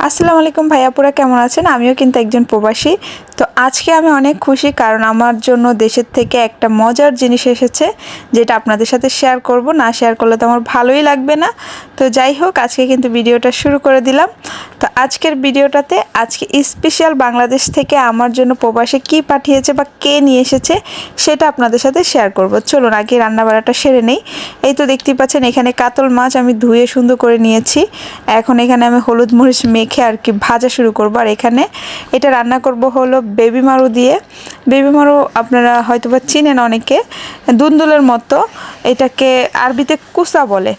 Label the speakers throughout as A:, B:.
A: আসসালামু আলাইকুম ভাইয়াপুরা, কেমন আছেন? আমিও কিন্তু একজন প্রবাসী। তো আজকে আমি অনেক খুশি, কারণ আমার জন্য দেশের থেকে একটা মজার জিনিস এসেছে, যেটা আপনাদের সাথে শেয়ার করব। না শেয়ার করলে তো আমার ভালোই লাগবে না। তো যাই হোক, আজকে কিন্তু ভিডিওটা শুরু করে দিলাম। তো আজকের ভিডিওটাতে আজকে স্পেশাল বাংলাদেশ থেকে আমার জন্য প্রবাসে কি পাঠিয়েছে বা কে নিয়ে এসেছে সেটা আপনাদের সাথে শেয়ার করব। চলুন আগে রান্নাবাড়াটা সেরে নেই। এই তো দেখতেই পাচ্ছেন, এখানে কাতল মাছ আমি ধুয়ে সুন্দর করে নিয়েছি। এখন এখানে আমি হলুদ মরিচ মেখে আর কি ভাজা শুরু করব। আর এখানে এটা রান্না করব হলো বেবি মারু দিয়ে। বেবি মারু আপনারা হয়তো বা চিনেন অনেকে, দুন্দুলের মতো। এটাকে আরবিতে কুসা বলে।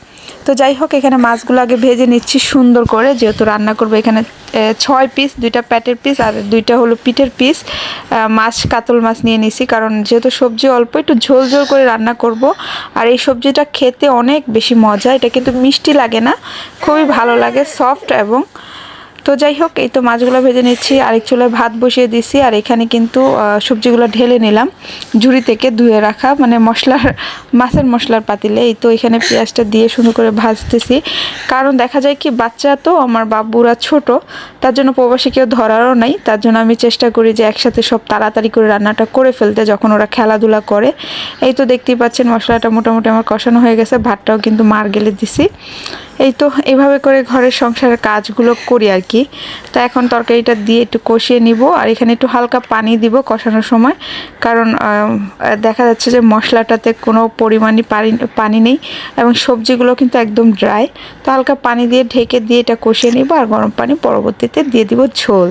A: তো যাই হোক, এখানে মাছগুলো আগে ভেজে নিচ্ছি সুন্দর করে, যেহেতু রান্না করব। এখানে 6 পিস, 2টা প্যাটের পিস আর 2টা হলো পিঠের পিস মাছ, কাতল মাছ নিয়ে নিছি, কারণ যেহেতু সবজি অল্প, একটু ঝোল ঝোল করে রান্না করব। আর এই সবজিটা খেতে অনেক বেশি মজা। এটা কিন্তু মিষ্টি লাগে না, খুবই ভালো লাগে, সফট। এবং তো যাই হোক, এই তো মাছগুলো ভেজে নিচ্ছি, আরেক চুলায় ভাত বসিয়ে দিছি। আর এখানে কিন্তু সবজিগুলো ঢেলে নিলাম ঝুড়ি থেকে ধুয়ে রাখা, মানে মাছের মশলার পাতিলে। এই তো এখানে পেঁয়াজটা দিয়ে সুন্দর করে ভাজতেছি, কারণ দেখা যায় কি, বাচ্চা তো আমার বাবুরা ছোট, তার জন্য প্রবাসী কেউ ধরারও নাই। তার জন্য আমি চেষ্টা করি যে একসাথে সব তাড়াতাড়ি করে রান্নাটা করে ফেলতে, যখন ওরা খেলাধুলা করে। এই তো দেখতেই পাচ্ছেন, মশলাটা মোটামুটি আমার কষানো হয়ে গেছে, ভাতটাও কিন্তু মার গেলে দিছি। এই তো এইভাবে করে ঘরের সংসারের কাজগুলো করি আর কি। তো এখন তরকারিটা দিয়ে একটু কষিয়ে নিব, আর এখানে একটু হালকা পানি দিব কষানোর সময়, কারণ দেখা যাচ্ছে যে মশলাটাতে কোনো পরিমাণই পানি নেই, এবং সবজিগুলো কিন্তু একদম ড্রাই। তো হালকা পানি দিয়ে ঢেকে দিয়ে এটা কষিয়ে নিব, আর গরম পানি পরবর্তীতে দিয়ে দিব ঝোল।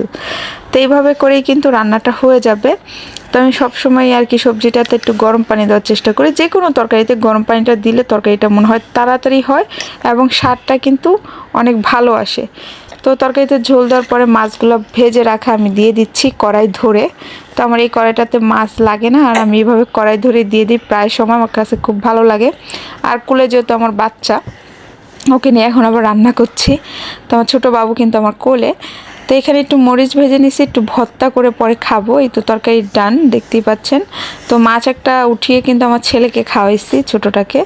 A: তো এইভাবে করেই কিন্তু রান্নাটা হয়ে যাবে। তো আমি সবসময় আর কি সবজিটাতে একটু গরম পানি দেওয়ার চেষ্টা করি। যে কোনো তরকারিতে গরম পানিটা দিলে তরকারিটা মনে হয় তাড়াতাড়ি হয়, এবং স্বাদটা কিন্তু অনেক ভালো আসে। তো তরকারিতে ঝোল দেওয়ার পরে মাছগুলো ভেজে রাখা আমি দিয়ে দিচ্ছি কড়াই ধরে। তো আমার এই কড়াইটাতে মাছ লাগে না, আর আমি এইভাবে কড়াই ধরে দিয়ে দিই প্রায় সময়, আমার কাছে খুব ভালো লাগে। আর কুলে যেহেতু আমার বাচ্চা, ওকে নিয়ে এখন আবার রান্না করছি। তো আমার ছোটো বাবু কিন্তু আমার কোলে। তো এখানে একটু মরিচ ভেজে নিছি, একটু ভর্তা করে পরে খাবো। এই তো তরকারি ডান, দেখতেই পাচ্ছেন। তো মাছ একটা উঠিয়ে কিন্তু আমার ছেলেকে খাওয়াইছি, ছোটোটাকে,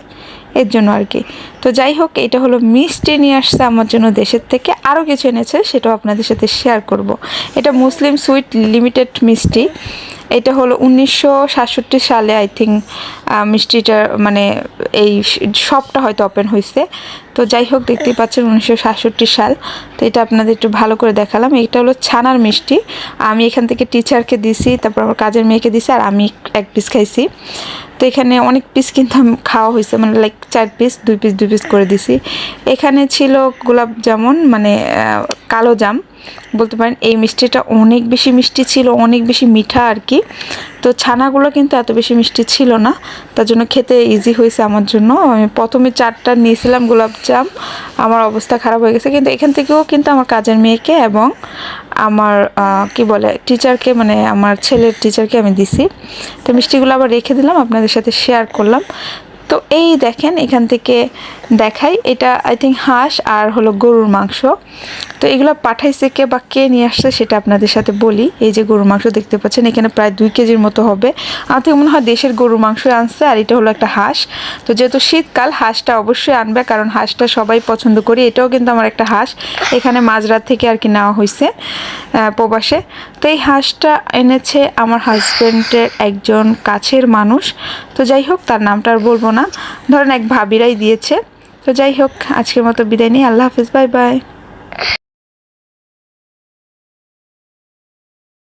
A: এর জন্য আর কি। তো যাই হোক, এটা হলো মিষ্টি নিয়ে আসছে আমার জন্য দেশের থেকে, আরও কিছু এনেছে, সেটাও আপনাদের সাথে শেয়ার করব। এটা মুসলিম সুইট লিমিটেড মিষ্টি। এটা হলো 1967 সালে আই থিঙ্ক মিষ্টিটার মানে এই শপটা হয়তো ওপেন হয়েছে। তো যাই হোক, দেখতেই পাচ্ছেন 1967 সাল। তো এটা আপনাদের একটু ভালো করে দেখালাম। এটা হলো ছানার মিষ্টি। আমি এখান থেকে টিচারকে দিছি, তারপর আমার কাজের মেয়েকে দিছি, আর আমি 1 পিস খাইছি। তো এখানে অনেক পিস কিন্তু খাওয়া হয়েছে, মানে লাইক 4 পিস, 2 পিস 2 পিস করে দিছি। এখানে ছিল গোলাপ জামুন, মানে কালো জাম বলতে পারেন। এই মিষ্টিটা অনেক বেশি মিষ্টি ছিল, অনেক বেশি মিঠা আর কি। তো ছানাগুলো কিন্তু এত বেশি মিষ্টি ছিল না, তার জন্য খেতে ইজি হয়েছে আমার জন্য। আমি প্রথমে 4টা নিয়েছিলাম গোলাপজাম, আমার অবস্থা খারাপ হয়ে গেছে। কিন্তু এখান থেকেও কিন্তু আমার কাজের মেয়েকে এবং আমার কি বলে টিচারকে, মানে আমার ছেলের টিচারকে আমি দিছি। তো মিষ্টিগুলো আবার রেখে দিলাম, আপনাদের সাথে শেয়ার করলাম। তো এই দেখেন, এখান থেকে দেখাই, এটা আই থিঙ্ক হাঁস আর হলো গরুর মাংস। তো এগুলো পাঠাইছে কে বা কে নিয়ে আসছে সেটা আপনাদের সাথে বলি। এই যে গরুর মাংস দেখতে পাচ্ছেন, এখানে প্রায় 2 কেজির মতো হবে। আমার থেকে মনে হয় দেশের গরুর মাংস আনছে। আর এটা হলো একটা হাঁস। তো যেহেতু শীতকাল, হাঁসটা অবশ্যই আনবে, কারণ হাঁসটা সবাই পছন্দ করি। এটাও কিন্তু আমার একটা হাঁস, এখানে মাঝরাত থেকে আর কি নেওয়া হয়েছে প্রবাসে। তো এই হাঁসটা এনেছে আমার হাজব্যান্ডের একজন কাছের মানুষ। তো যাই হোক, তার নামটা আর বলবো না, ধরেন এক ভাবিরাই দিয়েছে। তো যাই হোক, আজকের মতো বিদায় নিই। আল্লাহ হাফিজ, বাই বাই।